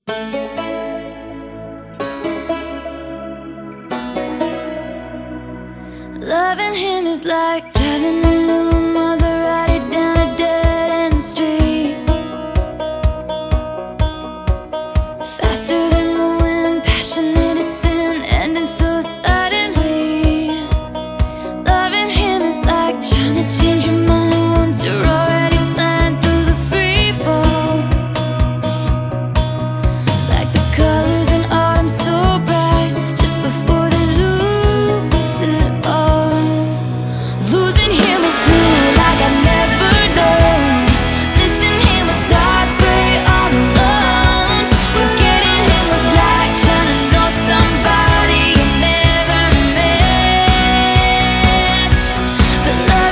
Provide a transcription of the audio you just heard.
Loving him is like driving a new Maserati down a dead-end street. Faster than the wind, passionate as sin, ending so suddenly. Loving him is like trying to change your mind once you're already flying through the free fall. Like the colors in autumn so bright, just before they lose it all. Losing him is blue like I've never known. Missing him was dark gray all alone. Forgetting him was like trying to know somebody you never met. But love